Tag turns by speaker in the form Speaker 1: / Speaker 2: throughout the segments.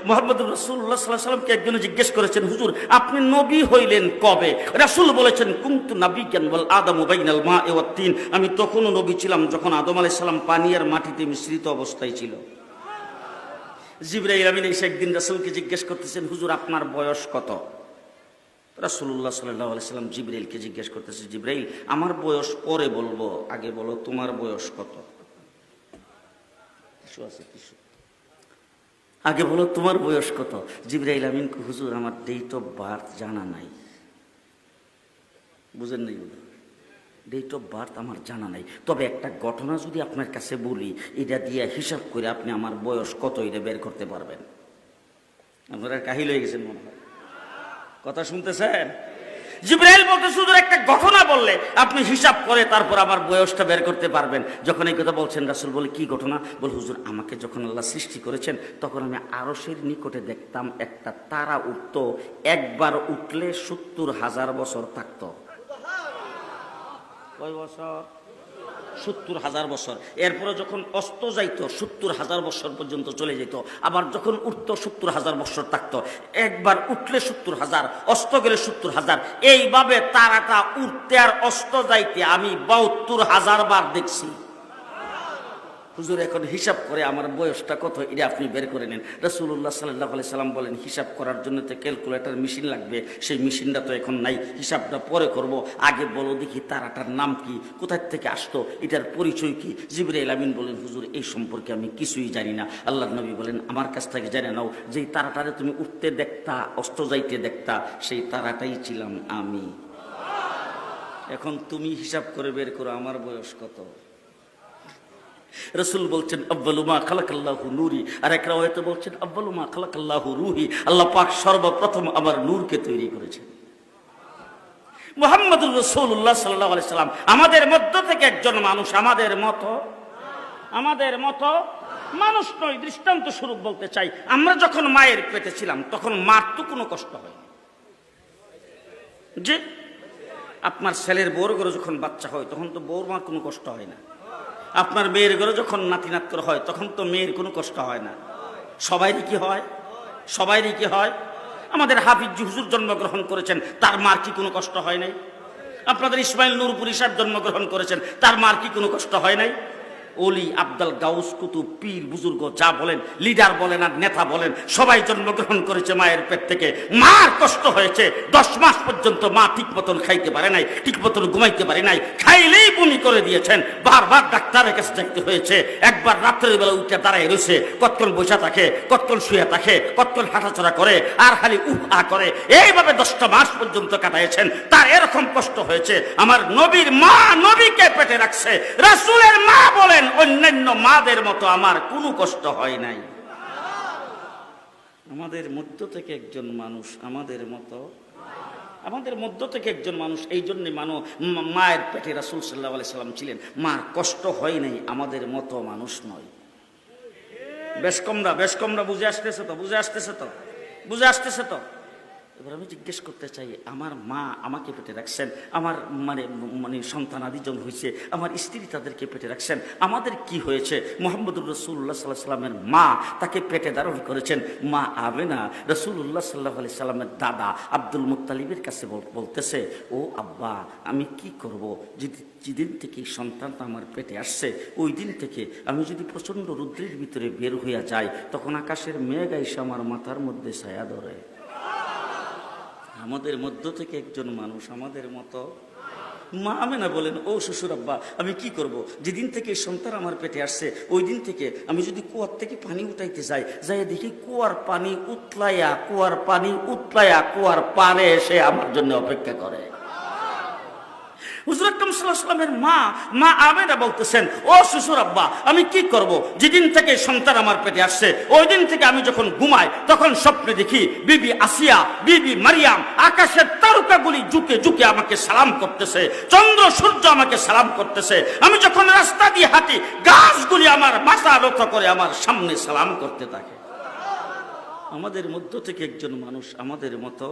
Speaker 1: মুহাম্মদুর রাসূলুল্লাহ সাল্লাল্লাহু আলাইহি ওয়াসাল্লামকে একজন জিজ্ঞেস করেছেন, হুজুর আপনি নবী হইলেন কবে? রাসূল বলেছেন, কুনতু নাবিয়্যান ওয়াল আদামু বাইনাল মা'i ওয়াত তিন। আমি তখনও নবী ছিলাম যখন আদম আলাইহিস সালাম পানি আর মাটিতে মিশ্রিত অবস্থায় ছিল। জিবরাইল আমিন এসে একদিন রাসূলকে জিজ্ঞেস করতেছেন, হুজুর আপনার বয়স কত? রাসূলুল্লাহ সাল্লাল্লাহু আলাইহি ওয়াসাল্লাম জিবরাইলকে জিজ্ঞেস করতেছে, জিবরাইল আমার বয়স পরে বলবো, আগে বলো তোমার বয়স কত? আগে বলো তোমার বয়স কত? জিবরাইল আমিন, হুজুর আমার ডেট অফ বার্থ জানা নাই। বুঝেন নাই? ডেট অফ বার্থ আমার জানা নাই, তবে একটা ঘটনা যদি আপনার কাছে বলি, এটা দিয়ে হিসাব করে আপনি আমার বয়স কত এটা বের করতে পারবেন। আপনারা কাহিল হয়ে গেছেন মনে হয়, কথা শুনতেছেন? জিবরাইল বলতে হুজুর একটা ঘটনা বললে আপনি হিসাব করে তারপর আমার বয়সটা বের করতে পারবেন। যখন এই কথা বলছেন, রাসূল বলে কি ঘটনা? বল হুজুর আমাকে যখন আল্লাহ সৃষ্টি করেছেন তখন আমি আরশের নিকটে দেখতাম একটা তারা উঠতো, একবার উঠলে ৭০,০০০ বছর থাকতো। কয় বছর? ৭০,০০০ বছর। এরপরে যখন অস্ত যাইতো ৭০,০০০ বছর পর্যন্ত চলে যেত, আবার যখন উঠতো ৭০,০০০ বছর থাকতো। একবার উঠলে ৭০,০০০, অস্ত গেলে ৭০,০০০। এইভাবে তারাটা উঠতে আর অস্ত যাইতে আমি ৭২,০০০ বার দেখছি। হুজুর এখন হিসাব করে আমার বয়সটা কত এটা আপনি বের করে নেন। রাসূলুল্লাহ সাল্লাল্লাহু আলাইহি সাল্লাম বলেন, হিসাব করার জন্য তো ক্যালকুলেটর মেশিন লাগবে, সেই মেশিনটা তো এখন নাই, হিসাবটা পরে করব, আগে বলো দেখি তারাটার নাম কি, কোথায় থেকে আসতো, এটার পরিচয় কি? জিবরাইল আমিন বলেন, হুজুর এই সম্পর্কে আমি কিছুই জানি না। আল্লাহর নবী বলেন, আমার কাছ থেকে জেনে নাও, যেই তারাটারে তুমি উঠতে দেখতা অস্ত যাইতে দেখতা সেই তারাটাই ছিলাম আমি। এখন তুমি হিসাব করে বের করো আমার বয়স কত। রাসূল বলছেন আউয়ালু মা খালাকাল্লাহু নূরি, আর এক রাওয়ায়াতে বলছেন আউয়ালু মা খালাকাল্লাহু রূহি, আল্লাহ পাক সর্বপ্রথম আমার নূরকে তৈরি করেছেন। মুহাম্মদুর রাসূলুল্লাহ সাল্লাল্লাহু আলাইহি সাল্লাম আমাদের মধ্য থেকে একজন মানুষ, আমাদের মতো মানুষ নয়। দৃষ্টান্ত স্বরূপ বলতে চাই, আমরা যখন মায়ের পেটে ছিলাম তখন মার তো কোনো কষ্ট হয় যে আপনার ছেলের বউর ঘরে যখন বাচ্চা হয় তখন তো বউর মার কোনো কষ্ট হয় না। আপনার মেয়ের ঘরে যখন নাতি নাতর হয় তখন তো মেয়ের কোনো কষ্ট হয় না। সবাইরই কি হয়? আমাদের হাফিজ হুজুর জন্মগ্রহণ করেছেন, তার মার কি কোনো কষ্ট হয় নাই? আপনাদের ইসমাইল নূরপুরি সাহেব জন্মগ্রহণ করেছেন, তার মার কি কোনো কষ্ট হয় নাই? ওলি আব্দাল গাউস কুতুব পীর বুজুর্গ যা বলেন, লিডার বলেন আর নেতা বলেন, সবাই জন্মগ্রহণ করেছে মায়ের পেট থেকে। মার কষ্ট হয়েছে, 10 মাস পর্যন্ত মা ঠিক মতন খাইতে পারে নাই, ঠিক মতন ঘুমাইতে পারে নাই, খাইলেই বমি করে দিয়েছেন, বারবার ডাক্তারের কাছে যাইতে হয়েছে। একবার রাত্রের বেলা উঠে দাঁড়ায় রয়েছে, কতক্ষণ বসে থাকে, কতক্ষণ শুয়ে থাকে, কতক্ষণ হাঁটাচড়া করে আর খালি আ করে, এইভাবে 10টা মাস পর্যন্ত কাটাইছেন। তার এরকম কষ্ট হয়েছে। আমার নবীর মা নবীকে পেটে রাখছে, রাসূলের মা বলেন অন্যান্য মাদের মতো আমার কোনো কষ্ট হয় নাই। আমাদের মধ্য থেকে একজন মানুষ, এই জন্য মায়ের পেটে রাসূল সাল্লাল্লাহু আলাইহি সাল্লাম ছিলেন, মার কষ্ট হয় নাই, আমাদের মতো মানুষ নয়। বেশ কমরা বুঝে আসতেছে তো। এবার আমি জিজ্ঞেস করতে চাই, আমার মা আমাকে পেটে রাখছেন, আমার মানে সন্তানাদি জন হয়েছে, আমার স্ত্রী তাদেরকে পেটে রাখছেন, আমাদের কি হয়েছে? মুহাম্মদুর রাসূলুল্লাহ সাল্লাল্লাহু আলাইহি সাল্লামের মা তাকে পেটে ধারণ করেছেন। মা আমেনা রাসূলুল্লাহ সাল্লাল্লাহু আলাইহি সাল্লামের দাদা আব্দুল মুত্তালিবের কাছে বলতেছে, ও আব্বা আমি কি করব, যেদিন থেকে সন্তানটা আমার পেটে আসছে ওই দিন থেকে আমি যদি প্রচন্ড রৌদ্রের ভিতরে বের হইয়া যাই তখন আকাশের মেঘ এসে আমার মাথার মধ্যে ছায়া ধরে। আমাদের মধ্য থেকে একজন মানুষ আমাদের মতো। মা আমেনা বলেন, ও শ্বশুর আব্বা আমি কি করব, যেদিন থেকে সন্তান আমার পেটে আসছে ওই দিন থেকে আমি যদি কুয়ার থেকে পানি উঠাইতে যাই দেখি কুয়ার পানি উতলাইয়া কুয়ার পাড়ে এসে আমার জন্য অপেক্ষা করে। হুজুর আকরাম সাল্লাল্লাহু আলাইহি ওয়াসাল্লামের মা আমেনা বলতেছেন, ও শ্বশুর আব্বা আমি কি করব, যেদিন থেকে সন্তান আমার পেটে আসছে ওই দিন থেকে আমি যখন ঘুমাই তখন স্বপ্নে দেখি বিবি আসিয়া, বিবি মারিয়াম আকাশের তারকাগুলি ঝুঁকে আমাকে সালাম করতেছে, চন্দ্র সূর্য আমাকে সালাম করতেছে। আমি যখন রাস্তা দিয়ে হাঁটি গাছগুলি আমার মাথা নত করে আমার সামনে সালাম করতে থাকে। আমাদের মধ্য থেকে একজন মানুষ আমাদের মতো।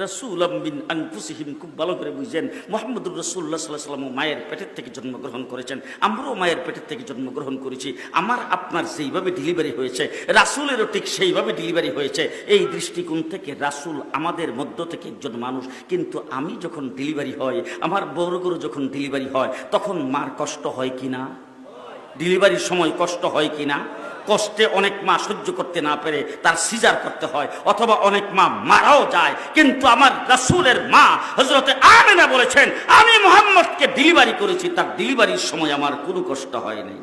Speaker 1: রাসূলাম মিন আনফুসিহিম, খুব ভালো করে বুঝেন মুহাম্মদুর রাসূলুল্লাহ সাল্লাল্লাহু আলাইহি ওয়াসাল্লাম মায়ের পেটের থেকে জন্মগ্রহণ করেছেন, আমরাও মায়ের পেটের থেকে জন্মগ্রহণ করেছি। আমার আপনার যেইভাবে ডেলিভারি হয়েছে রাসূলেরও ঠিক সেইভাবে ডেলিভারি হয়েছে। এই দৃষ্টিকোণ থেকে রাসূল আমাদের মধ্য থেকে একজন মানুষ। কিন্তু আমি যখন ডেলিভারি হয়, আমার বড় যখন ডেলিভারি হয়, তখন মার কষ্ট হয় কিনা? ডেলিভারির সময় কষ্ট হয় কিনা? কষ্টে অনেক মা সহ্য করতে না পেরে তার সিজার করতে হয়, অথবা অনেক মা মারাও যায়। কিন্তু আমার রাসূলের মা হযরতে আমিনা বলেছেন, আমি মুহাম্মদকে ডেলিভারি করেছি, তার ডেলিভারির সময় আমার কোনো কষ্ট হয় নাই।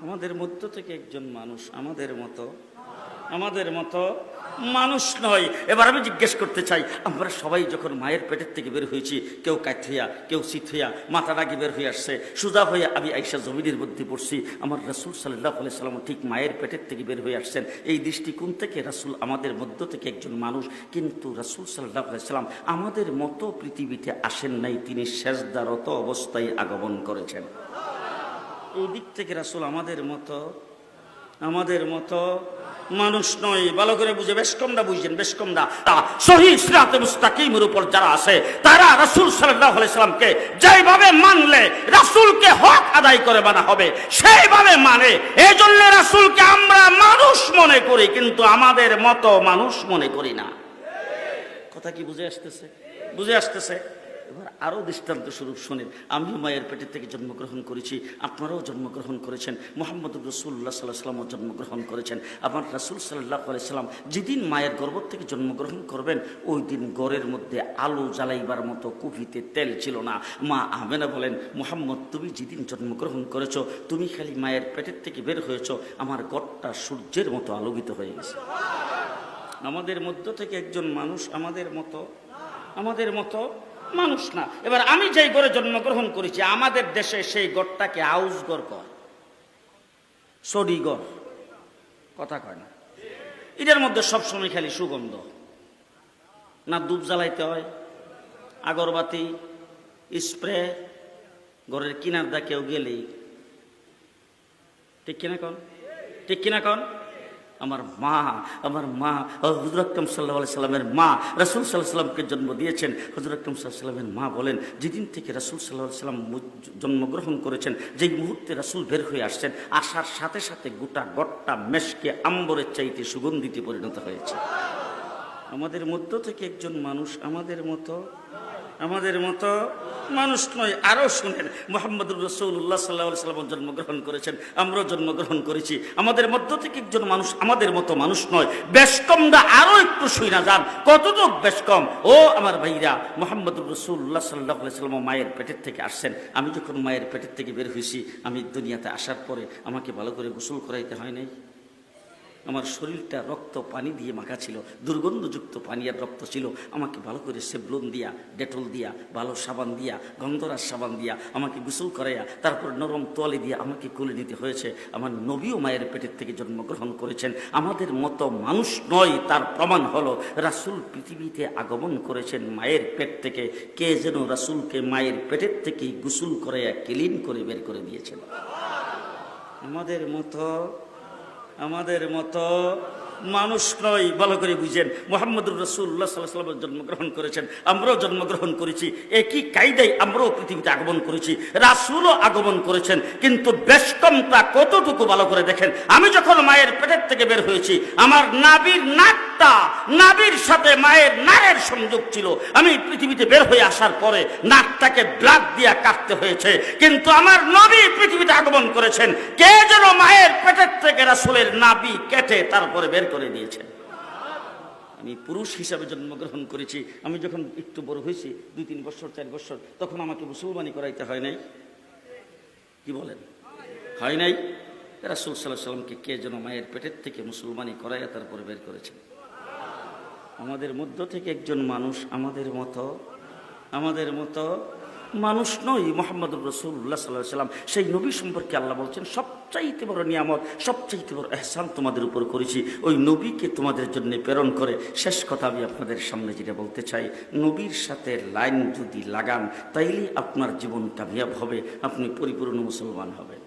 Speaker 1: আমাদের মধ্য থেকে একজন মানুষ আমাদের মতো মানুষ নয়। এবার আমি জিজ্ঞেস করতে চাই, আমরা সবাই যখন মায়ের পেটের থেকে বের হয়েছি, কেউ কাঠ হইয়া, কেউ শীত হইয়া, মাথা ডাকি বের হয়ে আসছে, সুজা হইয়া আমি আয়েশা জমিনের মধ্যে পড়ছি, আমার রাসূল সাল্লাল্লাহু আলাইহি সাল্লাম ঠিক মায়ের পেটের থেকে বের হয়ে আসছেন। এই দৃষ্টিকোণ থেকে রাসূল আমাদের মধ্য থেকে একজন মানুষ। কিন্তু রাসূল সাল্লাল্লাহু আলাইহি সাল্লাম আমাদের মতো পৃথিবীতে আসেন নাই, তিনি সেজদারত অবস্থায় আগমন করেছেন। এই দিক থেকে রাসূল আমাদের মতো মানুষ নয়। ভালো করে বুঝে, বেশকমটা বুঝছেন, বেশকমটা সহিহ সিরাতে মুস্তাকিমের উপর যারা আছে, তারা রাসূল সাল্লাল্লাহু আলাইহি সাল্লামকে যেভাবে মানলে রাসূলকে হক আদায় করে মানা হবে, সেইভাবে মানে। এই জন্য রাসূলকে আমরা মানুষ মনে করি, কিন্তু আমাদের মতো মানুষ মনে করি না। কথা কি বুঝে আসতেছে? এবার আরো দৃষ্টান্ত স্বরূপ শোনেন। আমিও মায়ের পেটের থেকে জন্মগ্রহণ করেছি, আপনারাও জন্মগ্রহণ করেছেন, মুহাম্মদুর রাসূলুল্লাহ সাল্লাল্লাহু আলাইহি ওয়াসাল্লামও জন্মগ্রহণ করেছেন। আমার রাসূল সাল্লাল্লাহু আলাইহি ওয়াসাল্লাম যেদিন মায়ের গর্ভ থেকে জন্মগ্রহণ করবেন, ওই দিন ঘরের মধ্যে আলো জ্বালাইবার মতো কুপিতে তেল ছিল না। মা আমেনা বলেন, মুহাম্মদ তুমি যেদিন জন্মগ্রহণ করেছো, তুমি খালি মায়ের পেটের থেকে বের হয়েছো, আমার ঘরটা সূর্যের মতো আলোকিত হয়ে গেছে। আমাদের মধ্য থেকে একজন মানুষ আমাদের মতো মানুষ না। এবার আমি যেই ঘরে জন্মগ্রহণ করেছি, আমাদের দেশে সেই ঘরটাকে আউস ঘর কয়, সডি ঘর, কথা কয় না। এটার মধ্যে সবসময় খালি সুগন্ধ, না ধূপ জ্বালাইতে হয়, আগরবাতি, স্প্রে, ঘরের কিনার দা কেউ গেলেই, ঠিক কিনা কন? আমার মা হুজুর আকরাম সাল্লাল্লাহু আলাইহি সাল্লামের মা রাসূল সাল্লাল্লাহু আলাইহি সাল্লামকে জন্ম দিয়েছেন। হুজুর আকরাম সাল্লাল্লাহু আলাইহি সাল্লামের মা বলেন, যেদিন থেকে রাসূল সাল্লাল্লাহু আলাইহি সাল্লাম জন্মগ্রহণ করেছেন, যেই মুহূর্তে রাসূল বের হয়ে আসছেন, আসার সাথে সাথে গোটা ঘরটা মেশকে আম্বরের চাইতে সুগন্ধিতে পরিণত হয়েছে। আমাদের মধ্য থেকে একজন মানুষ আমাদের মতো মানুষ নয়। আরো শুনেন, মুহাম্মদুর রাসূলুল্লাহ সাল্লাল্লাহু আলাইহি ওয়াসাল্লাম জন্মগ্রহণ করেছেন, আমরাও জন্মগ্রহণ করেছি। আমাদের মধ্য থেকে একজন মানুষ আমাদের মতো মানুষ নয়। বেশকমটা আরো একটু শুইনা যান, কতটুক বেশকম। ও আমার ভাইরা, মুহাম্মদুর রাসূলুল্লাহ সাল্লাল্লাহু আলাইহি ওয়াসাল্লাম মায়ের পেটের থেকে আসছেন। আমি যখন মায়ের পেটের থেকে বের হয়েছি, আমি দুনিয়াতে আসার পরে আমাকে ভালো করে গোসল করাইতে হয় নাই। আমার শরীরটা রক্ত পানি দিয়ে মাখা ছিল, দুর্গন্ধযুক্ত পানি আর রক্ত ছিল। আমাকে ভালো করে সেবলন দিয়া, ডেটল দিয়া, ভালো সাবান দিয়া, গন্ধরাজ সাবান দিয়া আমাকে গোসল করাইয়া, তারপর নরম তোয়ালে দিয়ে আমাকে কোলে নিতে হয়েছে। আমার নবীও মায়ের পেটের থেকে জন্মগ্রহণ করেছেন। আমাদের মতো মানুষ নয়, তার প্রমাণ হলো রাসূল পৃথিবীতে আগমন করেছেন মায়ের পেট থেকে। কে যেন রাসূলকে মায়ের পেটের থেকে গোসল করাইয়া ক্লিন করে বের করে দিয়েছেন। আমাদের মতো মানুষ নয়। ভালো করে বুঝেন, মুহাম্মদুর রাসূলুল্লাহ সাল্লাল্লাহু আলাইহি ওয়াসাল্লাম জন্মগ্রহণ করেছেন, আমরাও জন্মগ্রহণ করেছি। একই কায়দায় আমরাও পৃথিবীতে আগমন করেছি, রাসূলও আগমন করেছেন। কিন্তু বেশকমটা কতটুকু ভালো করে দেখেন। আমি যখন মায়ের পেটের থেকে বের হয়েছি, আমার নাভির সাথে মায়ের নারের সংযোগ ছিল। আমি পৃথিবীতে বের হয়ে আসার পরে নাকটাকে ব্লাড দিয়া কাটতে হয়েছে। কিন্তু আমার নবী পৃথিবীতে আগমন করেছেন, কে যেন মায়ের পেটের থেকে রাসূলের নাভি কেটে তারপরে বের করে দিয়েছেন। আমি পুরুষ হিসাবে জন্মগ্রহণ করেছি। আমি যখন একটু বড় হয়েছি, 2-3 বছর 4 বছর, তখন আমাকে মুসলমানি করাইতে হয় নাই? কি বলেন, হয় নাই? রাসূল সাল্লাল্লাহু আলাইহি ওয়াসাল্লামকে কে যেন মায়ের পেটের থেকে মুসলমানি করাইয়া তারপরে বের করেছেন। আমাদের মধ্য থেকে একজন মানুষ আমাদের মতো মানুষ নয়। মুহাম্মদুর রাসূলুল্লাহ সাল্লাল্লাহু আলাইহি ওয়াসাল্লাম, সেই নবী সম্পর্কে আল্লাহ বলছেন, সবচাইতে বড় নিয়ামত, সবচাইতে বড় ইহসান তোমাদের উপর করেছি, ওই নবীকে তোমাদের জন্য প্রেরণ করে। শেষ কথা আমি আপনাদের সামনে যেটা বলতে চাই, নবীর সাথে লাইন যদি লাগান, তাইলে আপনার জীবন কামিয়াব হবে, আপনি পরিপূর্ণ মুসলমান হবেন।